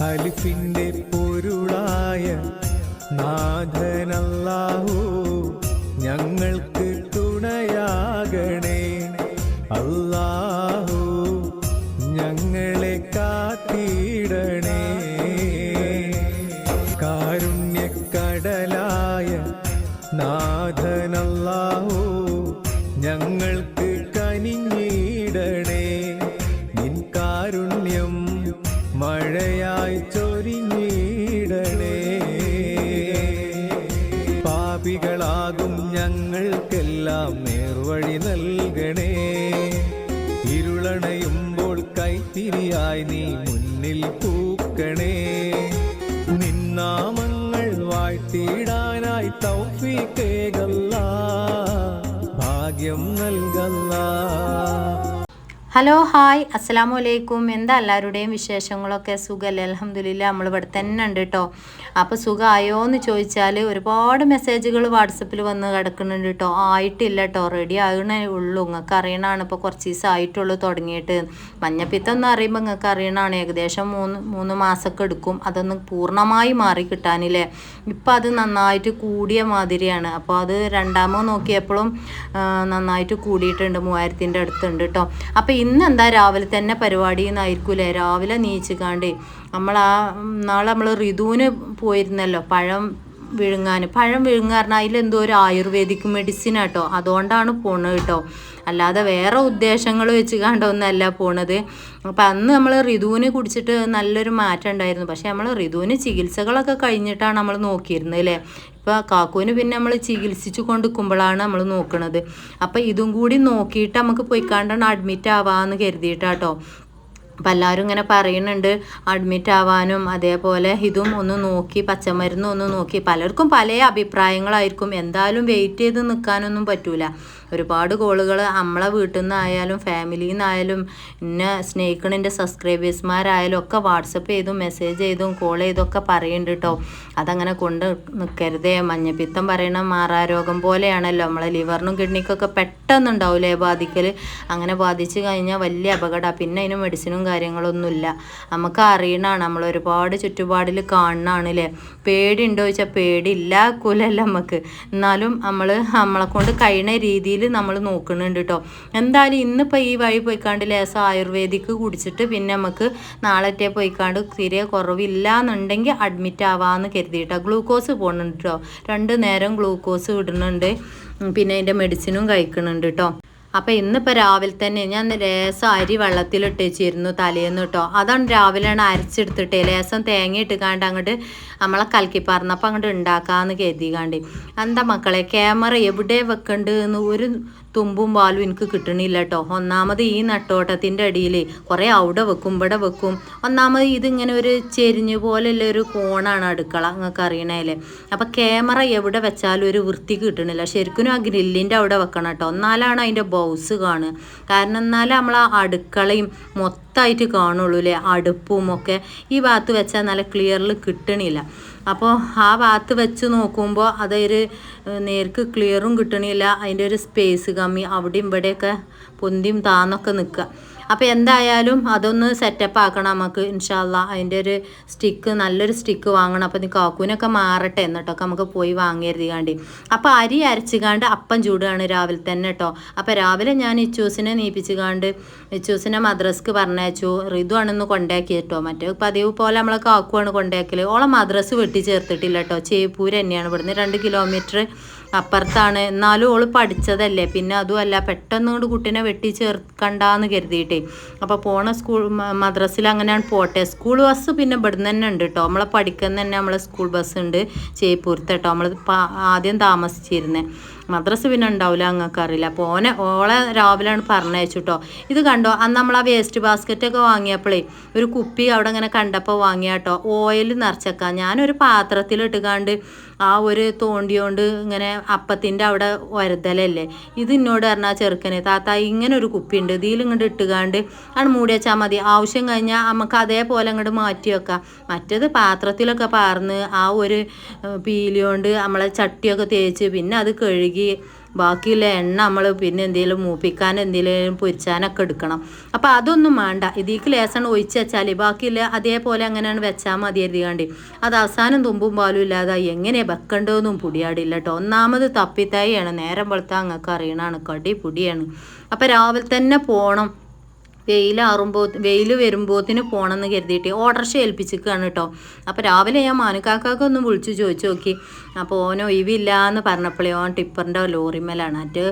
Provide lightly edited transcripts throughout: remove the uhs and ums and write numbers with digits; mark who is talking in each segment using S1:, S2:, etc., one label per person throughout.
S1: അലിഫിന്റെ പൊരുളായ നാഥനല്ലാഹു ഞങ്ങൾക്ക് തുണയാകണേ. അല്ലാഹു ഞങ്ങളെ കാത്തിടണേ. കാരുണ്യക്കടലായ നാഥനല്ലാഹു ഞങ്ങൾക്ക് കനിഞ്ഞിടണേ. നിൻ കാരുണ്യം മഴയായി ചൊരിഞ്ഞിടണേ. പാപികളാകും ഞങ്ങൾക്കെല്ലാം നേർവഴി നൽകണേ. ഇരുളണയുമ്പോൾ കൈത്തിരിയായി നീ മുന്നിൽ പൂക്കണേ. നിന്നാമങ്ങൾ വാഴ്ത്തിയിടാനായി തൗഫീഖേകല്ലാ, ഭാഗ്യം നൽകല്ലാ.
S2: ഹലോ ഹായ് അസ്സലാമു അലൈക്കും. എന്താ എല്ലാവരുടെയും വിശേഷങ്ങളൊക്കെ? സുഖമല്ലേ? അൽഹംദുലില്ലാ നമ്മൾ ഇവിടെ തന്നെ ഉണ്ട് കേട്ടോ. അപ്പോൾ സുഖമായോ എന്ന് ചോദിച്ചാൽ ഒരുപാട് മെസ്സേജുകൾ വാട്സപ്പിൽ വന്ന് കിടക്കുന്നുണ്ട് കേട്ടോ. ആയിട്ടില്ല കേട്ടോ, റെഡി ആകണേ ഉള്ളൂ. നിങ്ങൾക്ക് അറിയണതാണ് ഇപ്പോൾ കുറച്ച് ദിവസം ആയിട്ടുള്ളൂ തുടങ്ങിയിട്ട്. മഞ്ഞപ്പിത്തം എന്ന് അറിയുമ്പോൾ നിങ്ങൾക്ക് അറിയണതാണ് ഏകദേശം മൂന്ന് മാസമൊക്കെ എടുക്കും അതൊന്ന് പൂർണ്ണമായി മാറി കിട്ടാനില്ലേ. ഇപ്പം അത് നന്നായിട്ട് കൂടിയ മാതിരിയാണ്. അപ്പോൾ അത് രണ്ടാമത് നോക്കിയപ്പോഴും നന്നായിട്ട് കൂടിയിട്ടുണ്ട്, 3000-ൻ്റെ അടുത്തുണ്ട് കേട്ടോ. അപ്പോൾ ഇന്നെന്താ രാവിലെ തന്നെ പരിപാടി എന്നായിരിക്കൂലേ. രാവിലെ നീച്ചിക്കാണ്ട് നാളെ നമ്മൾ ഋതുവിന് പോയിരുന്നല്ലോ പഴം വിഴുങ്ങാൻ. അതിലെന്തോ ഒരു ആയുർവേദിക് മെഡിസിൻ കേട്ടോ, അതുകൊണ്ടാണ് പോണത് കേട്ടോ. അല്ലാതെ വേറെ ഉദ്ദേശങ്ങൾ വെച്ച് കണ്ടൊന്നല്ല പോണത്. അപ്പം അന്ന് നമ്മൾ ഋതുവിന് കുടിച്ചിട്ട് നല്ലൊരു മാറ്റം ഉണ്ടായിരുന്നു. പക്ഷെ നമ്മൾ ഋതുവിന് ചികിത്സകളൊക്കെ കഴിഞ്ഞിട്ടാണ് നമ്മൾ നോക്കിയിരുന്നത് അല്ലേ. ഇപ്പോൾ കാക്കുവിന് പിന്നെ നമ്മൾ ചികിത്സിച്ച് കൊണ്ടിരിക്കുമ്പോഴാണ് നമ്മൾ നോക്കണത്. അപ്പം ഇതും കൂടി നോക്കിയിട്ട് നമുക്ക് പോയിക്കാണ്ടാണ് അഡ്മിറ്റ് ആവാമെന്ന് കരുതിയിട്ടാട്ടോ. അപ്പം എല്ലാവരും ഇങ്ങനെ പറയുന്നുണ്ട് അഡ്മിറ്റ് ആവാനും അതേപോലെ ഇതും ഒന്ന് നോക്കി പച്ചമരുന്നും ഒന്ന് നോക്കി. പലർക്കും പല അഭിപ്രായങ്ങളായിരിക്കും. എന്തായാലും വെയിറ്റ് ചെയ്ത് നിൽക്കാനൊന്നും പറ്റൂല. ഒരുപാട് കോളുകൾ നമ്മളെ വീട്ടിൽ നിന്നായാലും ഫാമിലിയിൽ നിന്നായാലും എന്നെ സ്നേഹിക്കണിൻ്റെ സബ്സ്ക്രൈബേഴ്സ്മാരായാലും ഒക്കെ വാട്സപ്പ് ചെയ്തും മെസ്സേജ് ചെയ്തും കോൾ ചെയ്തൊക്കെ പറയുന്നുണ്ട് കേട്ടോ. അതങ്ങനെ കൊണ്ട് നിൽക്കരുതേ. മഞ്ഞപ്പിത്തം പറയണ മാറാരോഗം പോലെയാണല്ലോ. നമ്മളെ ലിവറിനും കിഡ്നിക്കൊക്കെ പെട്ടെന്നുണ്ടാവില്ലേ ബാധിക്കൽ. അങ്ങനെ ബാധിച്ച് കഴിഞ്ഞാൽ വലിയ അപകടമാണ്. പിന്നെ അതിന് മെഡിസിനും കാര്യങ്ങളൊന്നുമില്ല. നമുക്ക് അറിയണതാണ്, നമ്മൾ ഒരുപാട് ചുറ്റുപാടിൽ കാണണാണല്ലേ. പേടിയുണ്ടോ ചോദിച്ചാൽ പേടിയില്ല കൂലല്ല നമുക്ക്. എന്നാലും നമ്മളെ കൊണ്ട് കഴിയുന്ന രീതിയിൽ നമ്മൾ നോക്കുന്നുണ്ട് കേട്ടോ. എന്തായാലും ഇന്നിപ്പോൾ ഈ വഴി പോയിക്കാണ്ട് ലേസം ആയുർവേദിക്ക് കുടിച്ചിട്ട് പിന്നെ നമുക്ക് നാളത്തെ പോയിക്കാണ്ട് തീരെ കുറവില്ല എന്നുണ്ടെങ്കിൽ അഡ്മിറ്റ് ആവാമെന്ന് കരുതിയിട്ടോ. ഗ്ലൂക്കോസ് പോകുന്നുണ്ട് കേട്ടോ. 2 നേരം ഗ്ലൂക്കോസ് ഇടുന്നുണ്ട്. പിന്നെ അതിൻ്റെ മെഡിസിനും കഴിക്കുന്നുണ്ട് കേട്ടോ. അപ്പോൾ ഇന്നിപ്പോൾ രാവിലെ തന്നെ ഞാൻ ലേസം അരി വെള്ളത്തിലിട്ട് വെച്ചിരുന്നു തലേന്ന് കേട്ടോ. അതാണ് രാവിലെയാണ് അരച്ചെടുത്തിട്ടേ ലേസം തേങ്ങ ഇട്ടുകാണ്ട് അങ്ങോട്ട് നമ്മളെ കലക്കി പറഞ്ഞപ്പോൾ അങ്ങോട്ട് ഉണ്ടാക്കാമെന്ന് കരുതിക്കാണ്ട്. എന്താ മക്കളെ ക്യാമറ എവിടെ വെക്കണ്ടെന്ന് ഒരു തുമ്പും പാലും എനിക്ക് കിട്ടണില്ല കേട്ടോ. ഒന്നാമത് ഈ നട്ടോട്ടത്തിൻ്റെ അടിയിൽ കുറേ അവിടെ വെക്കും ഇവിടെ വെക്കും. ഒന്നാമത് ഇതിങ്ങനെ ഒരു ചെരിഞ്ഞ് പോലെയുള്ള ഒരു കോണാണ് അടുക്കള, നിങ്ങൾക്ക് അറിയണേലേ. അപ്പോൾ ക്യാമറ എവിടെ വെച്ചാലും ഒരു വൃത്തി കിട്ടണില്ല. ശരിക്കും ആ ഗ്രില്ലിൻ്റെ അവിടെ വെക്കണം കേട്ടോ, എന്നാലാണ് അതിൻ്റെ ബൗസ് കാണുക. കാരണം എന്നാലും നമ്മൾ ആ അടുക്കളയും മൊത്തമായിട്ട് കാണുള്ളൂ അല്ലേ, അടുപ്പും ഒക്കെ. ഈ ഭാഗത്ത് വെച്ചാൽ നല്ല ക്ലിയറിൽ കിട്ടണില്ല. അപ്പോൾ ആ ഭാഗത്ത് വെച്ച് നോക്കുമ്പോൾ അതൊരു നേർക്ക് ക്ലിയറും കിട്ടണില്ല. അതിൻ്റെ ഒരു സ്പേസ് കമ്മി, അവിടെയും ഇവിടെയൊക്കെ പൊന്തിയും താന്നൊക്കെ നിൽക്കുക. അപ്പോൾ എന്തായാലും അതൊന്ന് സെറ്റപ്പ് ആക്കണം നമുക്ക് ഇൻഷാ അല്ലാ. അതിൻ്റെ ഒരു സ്റ്റിക്ക്, നല്ലൊരു സ്റ്റിക്ക് വാങ്ങണം. അപ്പോൾ നീ കാക്കൂനൊക്കെ മാറട്ടെ എന്നിട്ടൊക്കെ നമുക്ക് പോയി വാങ്ങിയിരുതികാണ്ട്. അപ്പോൾ അരി അരച്ചുകാണ്ട് അപ്പം ചൂടുകയാണ് രാവിലെ തന്നെ കേട്ടോ. അപ്പോൾ രാവിലെ ഞാൻ ഇച്ചൂസിനെ നീപ്പിച്ചുകാണ്ട് ഇച്ചൂസിനെ മദ്രസ്ക്ക് പറഞ്ഞയച്ചു. ഋതുവാണെന്ന് കൊണ്ടാക്കി കേട്ടോ. മറ്റേ പതിവ് പോലെ നമ്മളെ കാക്കുവാണ് കൊണ്ടാക്കൽ. ഓളെ മദ്രസ് വെട്ടി ചേർത്തിട്ടില്ല കേട്ടോ. ചേപ്പൂര് തന്നെയാണ്, ഇവിടുന്ന് 2 കിലോമീറ്റർ അപ്പുറത്താണ്. എന്നാലും ഓള് പഠിച്ചതല്ലേ. പിന്നെ അതുമല്ല പെട്ടെന്ന് കൊണ്ട് കുട്ടീനെ വെട്ടി ചേർക്കണ്ടെന്ന് കരുതിയിട്ടേ. അപ്പോൾ പോണ മദ്രസിൽ അങ്ങനെയാണ് പോട്ടെ. സ്കൂൾ ബസ് പിന്നെ ഇവിടുന്ന് തന്നെ ഉണ്ട് കേട്ടോ. നമ്മളെ പഠിക്കുന്ന തന്നെ നമ്മളെ സ്കൂൾ ബസ് ഉണ്ട് ചേപ്പൂരത്ത് കേട്ടോ. നമ്മൾ ആദ്യം താമസിച്ചിരുന്നേ. മദ്രസ് പിന്നെ ഉണ്ടാവില്ല, നിങ്ങൾക്ക് അറിയില്ല. അപ്പോൾ ഓളെ രാവിലെയാണ് പറഞ്ഞയച്ചു കേട്ടോ. ഇത് കണ്ടോ, അന്ന് നമ്മൾ ആ വേസ്റ്റ് ബാസ്ക്കറ്റൊക്കെ വാങ്ങിയപ്പോഴേ ഒരു കുപ്പി അവിടെ ഇങ്ങനെ കണ്ടപ്പോൾ വാങ്ങിയ കേട്ടോ. ഓയിൽ നിറച്ചേക്കാം. ഞാനൊരു പാത്രത്തിലിട്ടുകാണ്ട് ആ ഒരു തോണ്ടിയോണ്ട് ഇങ്ങനെ അപ്പത്തിൻ്റെ അവിടെ ഒരതലല്ലേ. ഇത് എന്നോട് പറഞ്ഞാൽ ചെറുക്കനെ താത്ത ഇങ്ങനെ ഒരു കുപ്പി ഉണ്ട്, ഇതിൽ ഇങ്ങോട്ട് ഇട്ടുകാണ്ട് ആണ് മൂടി വെച്ചാൽ മതി. ആവശ്യം കഴിഞ്ഞാൽ നമുക്ക് അതേപോലെ അങ്ങോട്ട് മാറ്റി വെക്കാം. മറ്റേത് പാത്രത്തിലൊക്കെ പാർന്ന് ആ ഒരു പീലിയോണ്ട് നമ്മളെ ചട്ടിയൊക്കെ തേച്ച് പിന്നെ അത് കഴുകി ബാക്കിയുള്ള എണ്ണ നമ്മൾ പിന്നെ എന്തെങ്കിലും മൂപ്പിക്കാൻ എന്തെങ്കിലും പൊരിച്ചാനൊക്കെ എടുക്കണം. അപ്പോൾ അതൊന്നും വേണ്ട, ഇതിലേക്ക് ലേശം ഒഴിച്ച് വെച്ചാൽ ബാക്കിയുള്ള അതേപോലെ അങ്ങനെയാണ് വെച്ചാൽ മതി എഴുതിയാണ്ട്. അത് അവസാനം തുമ്പും പാലും ഇല്ലാതായി എങ്ങനെ വെക്കേണ്ടതെന്നും പൊടിയാടില്ല കേട്ടോ. ഒന്നാമത് തപ്പിത്തായിയാണ്, നേരം വെളുത്താൽ അങ്ങക്ക് അറിയണതാണ്, കടി പൊടിയാണ്. അപ്പോൾ രാവിലെ തന്നെ പോകണം, വെയിൽ വരുമ്പോഴത്തിന് പോകണമെന്ന് കരുതിയിട്ട് ഓർഡർഷ ഏൽപ്പിച്ചിരിക്കുകയാണ് കേട്ടോ. അപ്പോൾ രാവിലെ ഞാൻ മാനുക്കാക്കൊക്കെ ഒന്ന് വിളിച്ചു ചോദിച്ചു നോക്കി. അപ്പോൾ ഓനോ ഒഴിവില്ല എന്ന് പറഞ്ഞപ്പോഴേ ഓൻ ടിപ്പറിൻ്റെ ലോറിമേലാണ്. മറ്റ്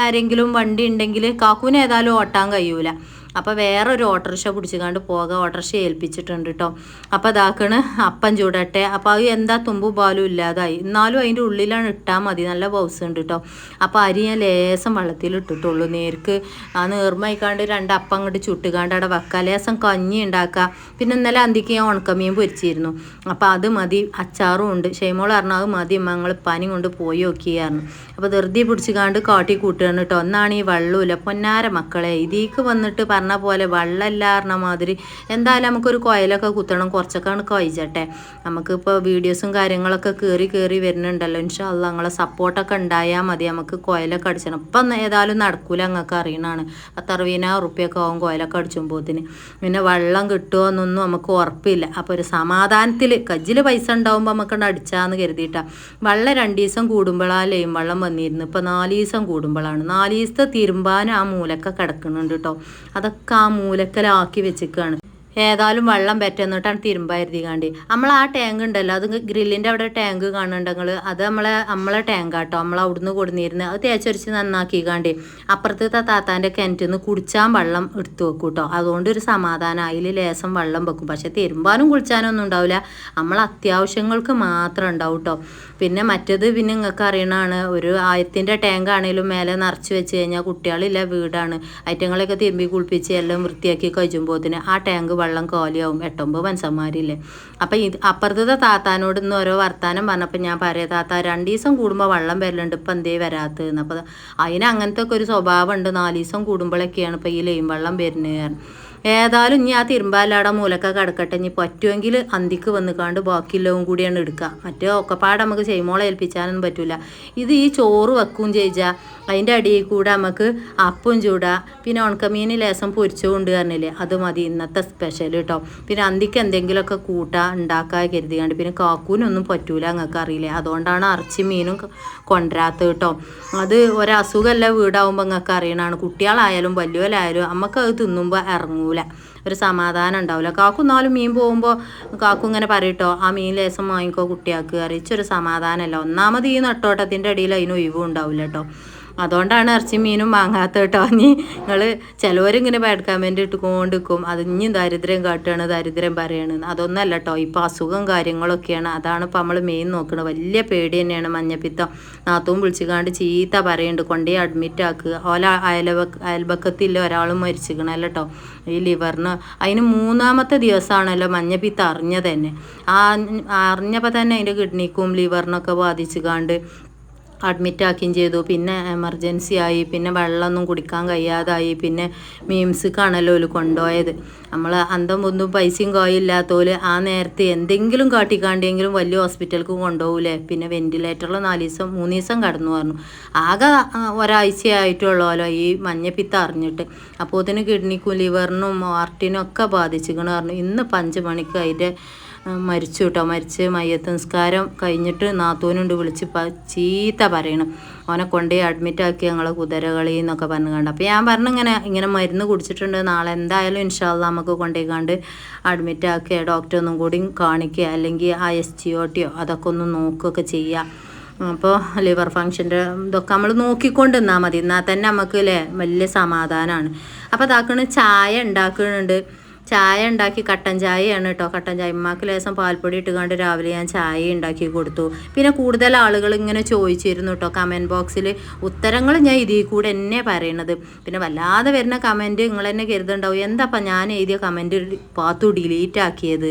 S2: ആരെങ്കിലും വണ്ടി ഉണ്ടെങ്കിൽ കാക്കൂന് ഏതായാലും ഓട്ടാൻ കഴിയൂല. അപ്പോൾ വേറൊരു ഓട്ടോറിക്ഷ പിടിച്ചുകൊണ്ട് ഓട്ടോറിക്ഷ ഏൽപ്പിച്ചിട്ടുണ്ട് കേട്ടോ. അപ്പോൾ അതാക്കണ് അപ്പം ചൂടട്ടെ. അപ്പോൾ അത് എന്താ തുമ്പും പാലും ഇല്ലാതായി, എന്നാലും അതിൻ്റെ ഉള്ളിലാണ് ഇട്ടാൽ മതി, നല്ല ബൗസ് ഉണ്ട് കേട്ടോ. അപ്പോൾ അരി ഞാൻ ലേസം വെള്ളത്തിൽ ഇട്ടിട്ടുള്ളൂ, നേർക്ക് ആ നീർമയിക്കാണ്ട് 2 അപ്പം അങ്ങോട്ട് ചുട്ടുകാണ്ട് അവിടെ വെക്കുക, ലേസം കഞ്ഞി ഉണ്ടാക്കുക. പിന്നെ ഇന്നലെ അന്തിക്ക് ഞാൻ ഉണക്കമീൻ പൊരിച്ചിരുന്നു, അപ്പോൾ അത് മതി. അച്ചാറും ഉണ്ട്. ഷെയ്മോൾ പറഞ്ഞു അത് മതി, ഞങ്ങൾ പനി കൊണ്ട് പോയി നോക്കിയായിരുന്നു. അപ്പോൾ ധൃതി പിടിച്ചുകാണ്ട് കാട്ടി കൂട്ടുകയാണ് കേട്ടോ. ഒന്നാണ് ഈ വെള്ളമില്ല, പൊന്നാര മക്കളെ, ഇതിലേക്ക് വന്നിട്ട് പറഞ്ഞ പോലെ വെള്ളമില്ല പറഞ്ഞ മാതിരി. എന്തായാലും നമുക്കൊരു കോയിലൊക്കെ കുത്തണം, കുറച്ചൊക്കെയാണ് കഴിച്ചട്ടെ. നമുക്കിപ്പോൾ വീഡിയോസും കാര്യങ്ങളൊക്കെ കയറി വരുന്നുണ്ടല്ലോ. ഇൻഷാ അല്ലാ നിങ്ങളെ സപ്പോർട്ടൊക്കെ ഉണ്ടായാൽ മതി, നമുക്ക് കോയിലൊക്കെ അടിച്ചണം. ഇപ്പം ഏതായാലും നടക്കൂല, നിങ്ങൾക്ക് അറിയണതാണ്. 60,000 റുപ്യൊക്കെ ആവും കോയിലൊക്കെ അടിച്ചുമ്പോഴത്തിന്. പിന്നെ വെള്ളം കിട്ടുമോ എന്നൊന്നും നമുക്ക് ഉറപ്പില്ല. അപ്പോൾ ഒരു സമാധാനത്തിൽ കജ്ജിൽ പൈസ ഉണ്ടാവുമ്പോൾ നമുക്കണ്ട് അടിച്ചാന്ന് കരുതിയിട്ടാണ്. വെള്ളം 2 ദിവസം കൂടുമ്പോഴാണ് ലൈം വെള്ളം വന്നിരുന്നു, ഇപ്പോൾ 4 ദിവസം കൂടുമ്പോഴാണ്. 4 ദിവസത്തെ തിരുമ്പാനും ആ മൂലൊക്കെ കിടക്കുന്നുണ്ട് കേട്ടോ. അതൊക്കെ ആ മൂലക്കലാക്കി വെച്ചിരിക്കുകയാണ്. ഏതായാലും വെള്ളം പറ്റുന്നിട്ടാണ് തിരുമ്പായിരുതികാണ്ടി. നമ്മൾ ആ ടാങ്ക് ഉണ്ടല്ലോ, അത് ഗ്രില്ലിൻ്റെ അവിടെ ടാങ്ക് കാണുന്നുണ്ടെങ്കിൽ അത് നമ്മളെ ടാങ്കാട്ടോ, നമ്മൾ അവിടുന്ന് കൊടുന്നിരുന്ന് അത് തേച്ചൊരിച്ച് നന്നാക്കിക്കാണ്ടി അപ്പുറത്തെ താത്താൻ്റെ കിണറ്റിൽ നിന്ന് കുടിച്ചാൻ വെള്ളം എടുത്തു വെക്കും കേട്ടോ. അതുകൊണ്ട് ഒരു സമാധാനം, അതിൽ ലേസം വെള്ളം വെക്കും. പക്ഷെ തിരുമ്പാനും കുളിച്ചാനൊന്നും ഉണ്ടാവില്ല, നമ്മൾ അത്യാവശ്യങ്ങൾക്ക് മാത്രം ഉണ്ടാവും കേട്ടോ. പിന്നെ മറ്റേത് പിന്നെ നിങ്ങൾക്ക് അറിയണതാണ്, ഒരു 1000-ൻ്റെ ടാങ്ക് ആണെങ്കിലും മേലെ നിറച്ച് വെച്ച് കഴിഞ്ഞാൽ കുട്ടികളില്ല വീടാണ്, ഐറ്റങ്ങളൊക്കെ തിരുമ്പി കുളിപ്പിച്ച് എല്ലാം വൃത്തിയാക്കി കഴിയുമ്പോഴത്തിന് ആ ടാങ്ക് വെള്ളം കാലിയാവും. 8-9 മനുഷ്യന്മാരില്ലേ. അപ്പം അപ്പുറത്തെ താത്താനോട് ഇന്ന് ഓരോ വർത്താനം പറഞ്ഞപ്പോൾ ഞാൻ പറയാം, താത്ത 2 ദിവസം കൂടുമ്പോൾ വെള്ളം വരലുണ്ട്, ഇപ്പം എന്തേ വരാത്തതെന്ന്. അപ്പോൾ അതിന് അങ്ങനത്തെ ഒക്കെ ഒരു സ്വഭാവം ഉണ്ട്, 4 ദിവസം കൂടുമ്പോഴൊക്കെയാണ് ഇപ്പോൾ ഈ ലൈൻ വെള്ളം വരുന്നത്. ഏതായാലും ഇനി ആ തിരുമ്പാലാടെ മൂലൊക്കെ കിടക്കട്ടെ. ഇനി പറ്റുമെങ്കിൽ അന്തിക്ക് വന്നിക്കാണ്ട് ബാക്കിയുള്ളതും കൂടിയാണ് എടുക്കുക. മറ്റേ ഒക്കെപ്പാട് നമുക്ക് ചെയ്യുമോളെ ഏൽപ്പിച്ചാനൊന്നും പറ്റില്ല. ഇത് ഈ ചോറ് വെക്കും ചെയ്താൽ അതിൻ്റെ അടിയിൽ കൂടെ നമുക്ക് അപ്പം ചൂടാ. പിന്നെ ഉണക്കമീൻ ലേസം പൊരിച്ചുകൊണ്ട് പറഞ്ഞില്ലേ, അത് മതി ഇന്നത്തെ സ്പെഷ്യൽ കേട്ടോ. പിന്നെ അന്തിക്ക് എന്തെങ്കിലുമൊക്കെ ഉണ്ടാക്കാൻ കരുതിയാണ്ട്. പിന്നെ കാക്കൂനൊന്നും പറ്റൂല, നിങ്ങൾക്ക് അറിയില്ലേ, അതുകൊണ്ടാണ് ഇറച്ചി മീനും കൊണ്ടുവരാത്തത് കേട്ടോ. അത് ഒരസുഖമല്ല വീടാവുമ്പോൾ നിങ്ങൾക്ക് അറിയണതാണ്. കുട്ടികളായാലും വലിയവരായാലും നമുക്കത് തിന്നുമ്പോൾ ഇറങ്ങൂല, ഒരു സമാധാനം ഉണ്ടാവില്ല. കാക്കു 4 മീൻ പോകുമ്പോൾ കാക്കു ഇങ്ങനെ പറയട്ടോ, ആ മീൻ ലേസം വാങ്ങിക്കോ കുട്ടിയാൾക്ക് അറിയിച്ചൊരു സമാധാനമല്ല. ഒന്നാമത് ഈ നെട്ടോട്ടത്തിൻ്റെ അടിയിൽ അതിന് ഒഴിവും ഉണ്ടാവില്ല കേട്ടോ. അതുകൊണ്ടാണ് ഇറച്ചി മീനും വാങ്ങാത്ത കേട്ടോ. ഇനി നിങ്ങൾ ചിലവരിങ്ങനെ ബാഡ് കമൻറ്റ് ഇട്ടുകൊണ്ടിരിക്കും, അത് ഇനിയും ദാരിദ്ര്യം കാട്ടുകയാണ്, ദാരിദ്ര്യം പറയാണ്. അതൊന്നല്ല കേട്ടോ, ഇപ്പോൾ അസുഖം കാര്യങ്ങളൊക്കെയാണ്. അതാണ് ഇപ്പോൾ നമ്മൾ മെയിൻ നോക്കുന്നത്. വലിയ പേടി തന്നെയാണ് മഞ്ഞപ്പിത്തം. നാത്തും വിളിച്ചുകാണ്ട് ചീത്ത പറയുന്നുണ്ട്, കൊണ്ടേ അഡ്മിറ്റ് ആക്കുക. അയൽപക്കത്തിൽ ഒരാളും മരിച്ചിരിക്കണല്ലോ കേട്ടോ ഈ ലിവറിന്. അതിന് 3-ാമത്തെ ദിവസമാണല്ലോ മഞ്ഞപ്പിത്തം അറിഞ്ഞത് തന്നെ. അറിഞ്ഞപ്പോൾ തന്നെ അതിൻ്റെ കിഡ്നിക്കും ലിവറിനൊക്കെ ബാധിച്ചുകാണ്ട് അഡ്മിറ്റ് ആക്കുകയും ചെയ്തു. പിന്നെ എമർജൻസി ആയി, പിന്നെ വെള്ളമൊന്നും കുടിക്കാൻ കഴിയാതായി. പിന്നെ മീംസിക്കാണല്ലോ ഒരു കൊണ്ടുപോയത്. നമ്മൾ അന്തം ഒന്നും പൈസയും കായില്ലാത്തോല് ആ നേരത്തെ എന്തെങ്കിലും കാട്ടിക്കാണ്ടെങ്കിലും വലിയ ഹോസ്പിറ്റലിലേക്ക് കൊണ്ടുപോകൂലേ. പിന്നെ വെന്റിലേറ്ററിൽ 3 ദിവസം കടന്നു പറഞ്ഞു. ആകെ ഒരാഴ്ചയായിട്ടുള്ളല്ലോ ഈ മഞ്ഞപ്പിത്തം അറിഞ്ഞിട്ട്. അപ്പോൾ അതിന് കിഡ്നിക്കും ലിവറിനും ഹാർട്ടിനും ഒക്കെ ബാധിച്ചിരിക്കണമെന്ന് പറഞ്ഞു. ഇന്ന് 5 മണിക്ക് അതിൻ്റെ മരിച്ചു കേട്ടോ. മരിച്ച് മയ്യത്ത് നിസ്കാരം കഴിഞ്ഞിട്ട് നാത്തൂനുണ്ട് വിളിച്ച് ചീത്ത പറയണം. അവനെ കൊണ്ടേ അഡ്മിറ്റാക്കി ഞങ്ങൾ കുതിരകളി എന്നൊക്കെ പറഞ്ഞു കണ്ട്. അപ്പോൾ ഞാൻ പറഞ്ഞു ഇങ്ങനെ മരുന്ന് കുടിച്ചിട്ടുണ്ട്, നാളെ എന്തായാലും ഇൻഷാ അല്ലാ നമുക്ക് കൊണ്ടേക്കാണ്ട് അഡ്മിറ്റാക്കുക, ഡോക്ടറെ ഒന്നും കൂടി കാണിക്കുക, അല്ലെങ്കിൽ ആ SGOT അതൊക്കെ ഒന്ന് നോക്കുകയൊക്കെ ചെയ്യുക. അപ്പോൾ ലിവർ ഫങ്ഷൻ്റെ ഇതൊക്കെ നമ്മൾ നോക്കിക്കൊണ്ട് നിന്നാൽ മതി, എന്നാൽ തന്നെ നമുക്ക് അല്ലേ വലിയ സമാധാനമാണ്. അപ്പോൾ അതാക്കണ് ചായ ഉണ്ടാക്കുന്നുണ്ട്. ചായ ഉണ്ടാക്കി കട്ടൻ ചായയാണ് കേട്ടോ. കട്ടൻ ചായ ഉമ്മാക്ക് ലേസം പാൽപ്പൊടി ഇട്ടുകൊണ്ട് രാവിലെ ഞാൻ ചായ ഉണ്ടാക്കി കൊടുത്തു. പിന്നെ കൂടുതൽ ആളുകൾ ഇങ്ങനെ ചോദിച്ചിരുന്നു കേട്ടോ കമൻറ്റ് ബോക്സിൽ. ഉത്തരങ്ങൾ ഞാൻ ഇതിൽ കൂടെ എന്നെ പറയണത്. പിന്നെ വല്ലാതെ വരുന്ന കമൻറ്റ് നിങ്ങൾ തന്നെ കരുതുണ്ടാവും, എന്താപ്പം ഞാൻ എഴുതിയ കമൻറ്റ് പാത്തു ഡിലീറ്റ് ആക്കിയത്.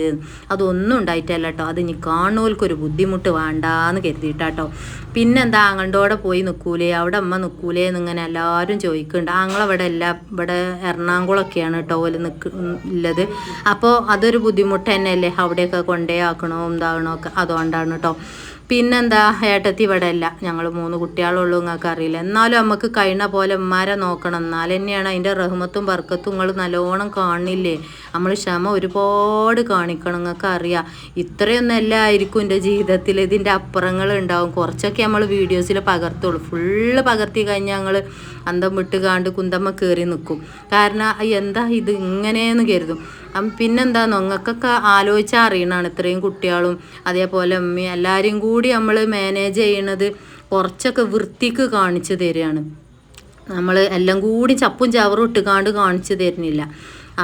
S2: അതൊന്നും ഉണ്ടായിട്ടല്ല കേട്ടോ, അത് ഇനി കാണുന്നവർക്കൊരു ബുദ്ധിമുട്ട് വേണ്ടാന്ന് കരുതിയിട്ടാട്ടോ. പിന്നെന്താ ആങ്ങളോടെ പോയി നിൽക്കൂലേ, അവിടെ അമ്മ നിൽക്കൂലേ എന്നിങ്ങനെ എല്ലാവരും ചോദിക്കുന്നുണ്ട്. ആങ്ങളവിടെ ഇവിടെ എറണാകുളമൊക്കെയാണ് കേട്ടോ ഓല് ഉള്ളത്. അപ്പോൾ അതൊരു ബുദ്ധിമുട്ട് തന്നെയല്ലേ, അവിടെയൊക്കെ കൊണ്ടേ ആക്കണോ ഇതാകണോ ഒക്കെ. അതുകൊണ്ടാണ് കേട്ടോ. പിന്നെന്താ ഏട്ടത്തി ഇവിടെ അല്ല, ഞങ്ങൾ 3 കുട്ടികളുള്ളൂ, നിങ്ങൾക്ക് അറിയില്ല. എന്നാലും നമുക്ക് കഴിയുന്ന പോലെ ഉമ്മാരെ നോക്കണം. എന്നാൽ തന്നെയാണ് അതിൻ്റെ റഹ്മത്തും ബർക്കത്തും നിങ്ങൾ നല്ലോണം കാണില്ലേ. നമ്മൾ ക്ഷമ ഒരുപാട് കാണിക്കണം, നിങ്ങൾക്ക് അറിയാം. ഇത്രയൊന്നും എല്ലായിരിക്കും എൻ്റെ ജീവിതത്തിൽ, ഇതിൻ്റെ അപ്പുറങ്ങൾ ഉണ്ടാവും. കുറച്ചൊക്കെ നമ്മൾ വീഡിയോസിൽ പകർത്തുള്ളൂ. ഫുള്ള് പകർത്തി കഴിഞ്ഞാൽ ഞങ്ങൾ അന്തം വിട്ട് കാണ്ട് കുന്തമ്മ കയറി നിൽക്കും. കാരണം എന്താ ഇത് ഇങ്ങനെയെന്ന് കരുതും. പിന്നെന്താ നിങ്ങൾക്കൊക്കെ ആലോചിച്ചാൽ അറിയണതാണ് ഇത്രയും കുട്ടികളും അതേപോലെ അമ്മയും എല്ലാവരും കൂടി നമ്മൾ മാനേജ് ചെയ്യണത് കുറച്ചൊക്കെ വൃത്തിക്ക് കാണിച്ചു തരികയാണ്. നമ്മൾ എല്ലാം കൂടി ചപ്പും ചവറും ഇട്ടുകാണ്ട് കാണിച്ചു തരുന്നില്ല.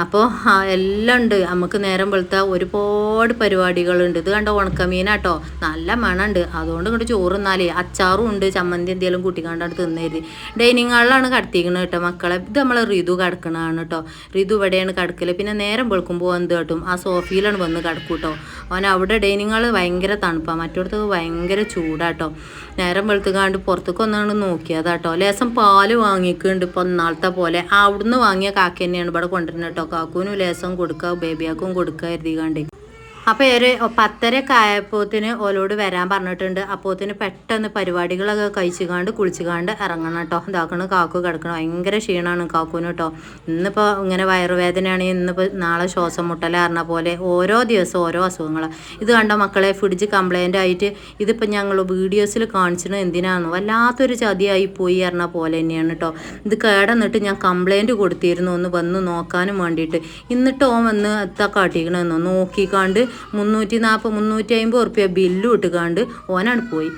S2: അപ്പോൾ എല്ലാം ഉണ്ട്. നമുക്ക് നേരം വെളുത്ത ഒരുപാട് പരിപാടികളുണ്ട്. ഇത് കണ്ട ഉണക്കമീനാട്ടോ, നല്ല മണമുണ്ട്. അതുകൊണ്ട് ഇങ്ങോട്ട് ചോറുന്നാലേ അച്ചാറും ഉണ്ട്, ചമ്മന്തി എന്തെങ്കിലും കൂട്ടിക്കാണ്ടാണ് തിന്നേരി. ഡൈനിങ് ഹാളിലാണ് കടത്തിക്കണത് കേട്ടോ മക്കളെ. ഇത് നമ്മൾ ഋതു കിടക്കണതാണ് കേട്ടോ. ഋതു ഇവിടെയാണ് കിടക്കൽ. പിന്നെ നേരം വെളുക്കുമ്പോൾ എന്ത് കേട്ടും ആ സോഫയിലാണ് വന്ന് കിടക്കും കേട്ടോ. അവൻ അവിടെ ഡൈനിങ് ഹാള് ഭയങ്കര തണുപ്പാണ്, മറ്റോടത്ത് ഭയങ്കര ചൂടാട്ടോ. നേരം വെളുത്തുകാണ്ട് പുറത്തേക്ക് ഒന്നാണ് നോക്കിയതാട്ടോ. ലേസം പാല് വാങ്ങിക്കുന്നുണ്ട് ഇപ്പോൾ ഒന്നാളത്തെ പോലെ. അവിടുന്ന് വാങ്ങിയ കാക്ക തന്നെയാണ് ഇവിടെ കൊണ്ടുവരുന്നത് കേട്ടോ. കാക്കൂനും ലേസം കൊടുക്കുക, ബേബിയാക്കും കൊടുക്കുക എഴുതിക്കാണ്ട്. അപ്പോൾ ഒരു 10:30 ആയപ്പോത്തിന് ഓലോട് വരാൻ പറഞ്ഞിട്ടുണ്ട്. അപ്പോത്തിന് പെട്ടെന്ന് പരിപാടികളൊക്കെ കഴിച്ചുകാണ്ട് കുളിച്ചുകാണ്ട് ഇറങ്ങണം കേട്ടോ. ഇതാക്കണം കാക്കു കിടക്കണം, ഭയങ്കര ക്ഷീണമാണ് കാക്കൂന് കേട്ടോ. ഇന്നിപ്പോൾ ഇങ്ങനെ വയറുവേദനയാണെങ്കിൽ ഇന്നിപ്പോൾ നാളെ ശ്വാസം മുട്ടലാറിന പോലെ ഓരോ ദിവസം ഓരോ അസുഖങ്ങളാണ്. ഇത് കണ്ട മക്കളെ, ഫ്രിഡ്ജ് കംപ്ലൈൻ്റ് ആയിട്ട് ഇതിപ്പോൾ ഞങ്ങൾ വീഡിയോസിൽ കാണിച്ചത് എന്തിനാണെന്ന് വല്ലാത്തൊരു ചതിയായി പോയി പറഞ്ഞ പോലെ തന്നെയാണ് കേട്ടോ. ഇത് കേടന്നിട്ട് ഞാൻ കംപ്ലൈൻറ്റ് കൊടുത്തിരുന്നു ഒന്ന് വന്ന് നോക്കാനും വേണ്ടിയിട്ട്. എന്നിട്ട് ഓൻ വന്ന് എത്താ കാട്ടിക്കണമെന്നോ നോക്കിക്കാണ്ട് 340-350 ഉറുപ്പ്യ ബില്ലും ഇട്ടുകാണ്ട് ഓനാണ് പോയി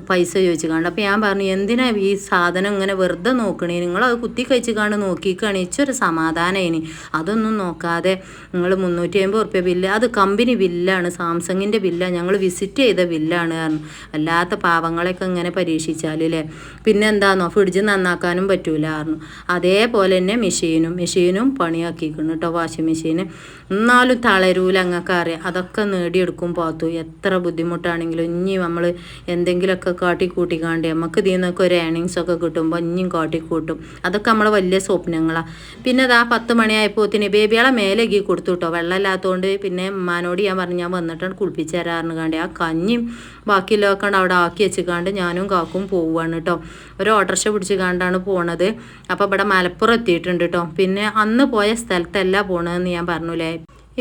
S2: പൈസ ചോദിച്ചുകാണ്ട്. അപ്പോൾ ഞാൻ പറഞ്ഞു എന്തിനാ ഈ സാധനം ഇങ്ങനെ വെറുതെ നോക്കണേ, നിങ്ങളത് കുത്തി കഴിച്ചുകാണ്ട് നോക്കിക്കാണ് ഇച്ചൊരു സമാധാനമായിന്. അതൊന്നും നോക്കാതെ നിങ്ങൾ 350 ഉറുപ്പ്യ ബില്ല്, അത് കമ്പനി ബില്ലാണ്, സാംസങ്ങിൻ്റെ ബില്ലാണ്, ഞങ്ങൾ വിസിറ്റ് ചെയ്ത ബില്ലാണ് പറഞ്ഞു. അല്ലാത്ത പാവങ്ങളെയൊക്കെ ഇങ്ങനെ പരീക്ഷിച്ചാലല്ലേ. പിന്നെ എന്താണെന്നോ ഫ്രിഡ്ജ് നന്നാക്കാനും പറ്റൂല പറഞ്ഞു. അതേപോലെ തന്നെ മെഷീനും പണിയാക്കിക്കണം കേട്ടോ, വാഷിംഗ് മെഷീന്. എന്നാലും തളരൂല, അങ്ങൊക്കെ അറിയാം. അതൊക്കെ നേടിയെടുക്കും പാത്തു. എത്ര ബുദ്ധിമുട്ടാണെങ്കിലും ഇനി നമ്മൾ എന്തെങ്കിലുമൊക്കെ കാട്ടിക്കൂട്ടിക്കാണ്ട് നമുക്ക് ഇതിൽ നിന്നൊക്കെ ഒരു ഏണിങ്സൊക്കെ കിട്ടുമ്പോൾ ഇനിയും കാട്ടിക്കൂട്ടും. അതൊക്കെ നമ്മളെ വലിയ സ്വപ്നങ്ങളാണ്. പിന്നെ അതാ 10 മണിയായപ്പോത്തിന് ബേബികളെ മേലേക്ക് കൊടുത്തു കേട്ടോ. വെള്ളമില്ലാത്തതുകൊണ്ട് പിന്നെ ഉമ്മാനോട് ഞാൻ പറഞ്ഞു ഞാൻ വന്നിട്ടാണ് കുളിപ്പിച്ച് തരാറുണ്ട് കാണ്ട്. ആ കഞ്ഞിയും ബാക്കിയുള്ളതൊക്കെ അവിടെ ആക്കി വെച്ചിക്കാണ്ട് ഞാനും കാക്കും പോവുകയാണ് കേട്ടോ. ഒരു ഓട്ടോറിക്ഷ പിടിച്ച് കാണ്ടാണ് പോണത്. അപ്പോൾ ഇവിടെ മലപ്പുറം എത്തിയിട്ടുണ്ട് കേട്ടോ. പിന്നെ അന്ന് പോയ സ്ഥലത്തല്ല പോണതെന്ന് ഞാൻ പറഞ്ഞില്ലേ.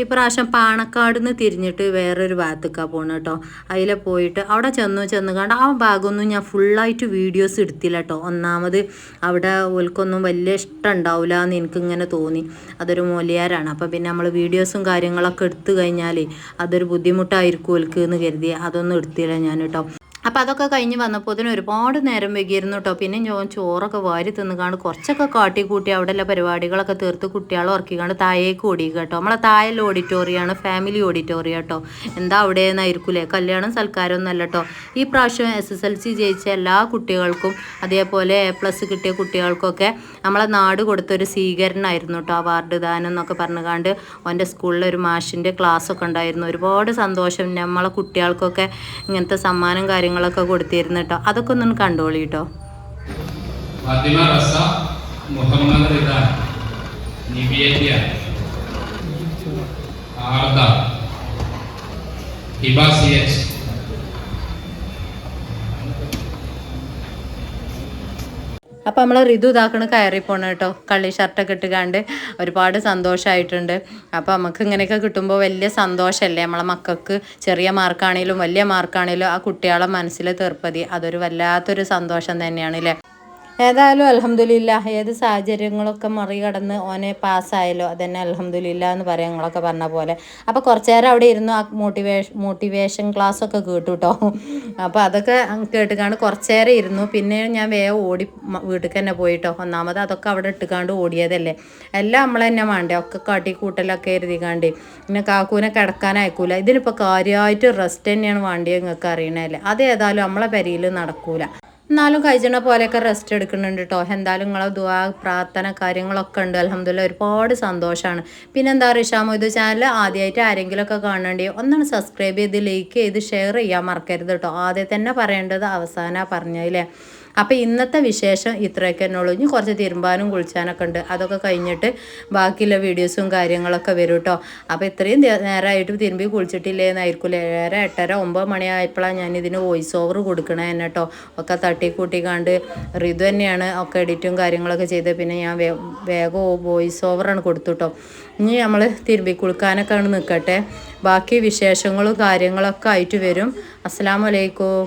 S2: ഇപ്രാവശ്യം പാണക്കാട് നിന്ന് തിരിഞ്ഞിട്ട് വേറൊരു ഭാഗത്തേക്കാണ് പോകണം കേട്ടോ. അതിൽ പോയിട്ട് അവിടെ ചെന്ന് കണ്ട് ആ ഭാഗമൊന്നും ഞാൻ ഫുള്ളായിട്ട് വീഡിയോസ് എടുത്തില്ല കേട്ടോ. ഒന്നാമത് അവിടെ ഓൽക്കൊന്നും വലിയ ഇഷ്ടം ഉണ്ടാവില്ല എന്ന് എനിക്കിങ്ങനെ തോന്നി. അതൊരു മൊലിയാരാണ്. അപ്പോൾ പിന്നെ നമ്മൾ വീഡിയോസും കാര്യങ്ങളൊക്കെ എടുത്തു കഴിഞ്ഞാൽ അതൊരു ബുദ്ധിമുട്ടായിരിക്കും ഓൽക്ക് എന്ന് കരുതി അതൊന്നും എടുത്തില്ല ഞാൻ കേട്ടോ. അപ്പോൾ അതൊക്കെ കഴിഞ്ഞ് വന്നപ്പോൾ ഒരുപാട് നേരം വൈകിയിരുന്നു കേട്ടോ. പിന്നെ ഞാൻ ചോറൊക്കെ വാരി തിന്നുകാണ്ട് കുറച്ചൊക്കെ കാട്ടിക്കൂട്ടി അവിടെയുള്ള പരിപാടികളൊക്കെ തീർത്ത് കുട്ടികളെ ഉറക്കിക്കാണ്ട് താഴേക്ക് ഓടിക്കുക കേട്ടോ. നമ്മളെ താഴെയുള്ള ഓഡിറ്റോറിയമാണ്, ഫാമിലി ഓഡിറ്റോറിയം കേട്ടോ. എന്താ അവിടെ നിന്നായിരിക്കൂലേ, കല്യാണം സൽക്കാരമൊന്നും അല്ല കേട്ടോ. ഈ പ്രാവശ്യം SSLC ജയിച്ച എല്ലാ കുട്ടികൾക്കും അതേപോലെ A+ കിട്ടിയ കുട്ടികൾക്കൊക്കെ നമ്മളെ നാട് കൊടുത്തൊരു സ്വീകരണമായിരുന്നു കേട്ടോ. അവാർഡ് ദാനം എന്നൊക്കെ പറഞ്ഞുകാണ്ട് അവൻ്റെ സ്കൂളിലൊരു മാഷിൻ്റെ ക്ലാസ്സൊക്കെ ഉണ്ടായിരുന്നു. ഒരുപാട് സന്തോഷം. നമ്മളെ കുട്ടികൾക്കൊക്കെ ഇങ്ങനത്തെ സമ്മാനം കാര്യങ്ങളൊക്കെ കൊടുത്തിരുന്നു കേട്ടോ. അതൊക്കെ ഒന്ന് കണ്ടോളി കേട്ടോ.
S3: ഫാത്തിമ റസ, മുഹമ്മദ് റിദാൻ, നിവേദ്യ, ആർദ, ഹിബ CH.
S2: അപ്പോൾ നമ്മൾ ഋതു ഇതാക്കണ് കയറി പോകണം കേട്ടോ. കള്ളി ഷർട്ടൊക്കെ ഇട്ടുകാണ്ട് ഒരുപാട് സന്തോഷമായിട്ടുണ്ട്. അപ്പോൾ നമുക്ക് ഇങ്ങനെയൊക്കെ കിട്ടുമ്പോൾ വലിയ സന്തോഷമല്ലേ. നമ്മളെ മക്കൾക്ക് ചെറിയ മാർക്കാണെങ്കിലും വലിയ മാർക്കാണെങ്കിലും ആ കുട്ടികളെ മനസ്സിൽ തീർപ്പതി അതൊരു വല്ലാത്തൊരു സന്തോഷം തന്നെയാണ് അല്ലേ. ഏതായാലും അൽഹംദുലില്ലാ ഏത് സാഹചര്യങ്ങളൊക്കെ മറികടന്ന് ഓനെ പാസ്സായല്ലോ അതന്നെ അൽഹംദുലില്ലാ എന്ന് പറയാം ഞങ്ങളൊക്കെ പറഞ്ഞ പോലെ. അപ്പോൾ കുറച്ച് നേരം അവിടെ ഇരുന്നു ആ മോട്ടിവേഷൻ ക്ലാസ്സൊക്കെ കേട്ടു കേട്ടോ. അപ്പോൾ അതൊക്കെ കേട്ടുകാണ്ട് കുറച്ച് നേരം ഇരുന്നു. പിന്നെ ഞാൻ വേഗം ഓടി വീട്ടിൽ തന്നെ പോയിട്ടോ. ഒന്നാമത് അതൊക്കെ അവിടെ ഇട്ടുകാണ്ട് ഓടിയതല്ലേ, എല്ലാം നമ്മൾ തന്നെ വേണ്ടേ, ഒക്കെ കാട്ടിക്കൂട്ടലൊക്കെ എഴുതിക്കാണ്ട്. പിന്നെ കാക്കൂനെ കിടക്കാൻ അയക്കൂല. ഇതിനിപ്പോൾ കാര്യമായിട്ട് റെസ്റ്റ് തന്നെയാണ് വേണ്ടിയത്, നിങ്ങൾക്ക് അറിയണല്ലേ. അത് ഏതായാലും നമ്മളെ പെരയിൽ നടക്കൂല. എന്നാലും കഴിച്ചണ പോലെയൊക്കെ റെസ്റ്റ് എടുക്കുന്നുണ്ട് കേട്ടോ. എന്തായാലും നിങ്ങളെ ദുആ പ്രാർത്ഥന കാര്യങ്ങളൊക്കെ ഉണ്ട്. അൽഹംദുലില്ലാ ഒരുപാട് സന്തോഷമാണ്. പിന്നെന്താ റിഷാമൊയ്തു ചാനൽ ആദ്യമായിട്ട് ആരെങ്കിലുമൊക്കെ കാണേണ്ടി ഒന്നാണ് സബ്സ്ക്രൈബ് ചെയ്ത് ലൈക്ക് ചെയ്ത് ഷെയർ ചെയ്യാൻ മറക്കരുത് കേട്ടോ. ആദ്യം തന്നെ പറയേണ്ടത് അവസാനം പറഞ്ഞതില്ലേ. അപ്പോൾ ഇന്നത്തെ വിശേഷം ഇത്രയൊക്കെ തന്നെ ഉള്ളൂ. ഇനി കുറച്ച് തിരുമ്പാനും കുളിച്ചാനൊക്കെ ഉണ്ട്. അതൊക്കെ കഴിഞ്ഞിട്ട് ബാക്കിയുള്ള വീഡിയോസും കാര്യങ്ങളൊക്കെ വരും കേട്ടോ. അപ്പോൾ ഇത്രയും നേരമായിട്ട് തിരുമ്പി കുളിച്ചിട്ടില്ലേന്നായിരിക്കില്ല. 7, 8:30, 9 മണിയായപ്പോഴാണ് ഞാൻ ഇതിന് വോയിസ് ഓവർ കൊടുക്കണേ തന്നെ കേട്ടോ. ഒക്കെ തട്ടിക്കൂട്ടിക്കാണ്ട് ഋതു തന്നെയാണ് ഒക്കെ എഡിറ്റും കാര്യങ്ങളൊക്കെ ചെയ്ത്. പിന്നെ ഞാൻ വേഗം വോയിസ് ഓവറാണ് കൊടുത്തു കേട്ടോ. ഇനി നമ്മൾ തിരുമ്പി കുളിക്കാനൊക്കെ ആണ് നിൽക്കട്ടെ. ബാക്കി വിശേഷങ്ങളും കാര്യങ്ങളൊക്കെ ആയിട്ട് വരും. അസ്സലാമു അലൈക്കും.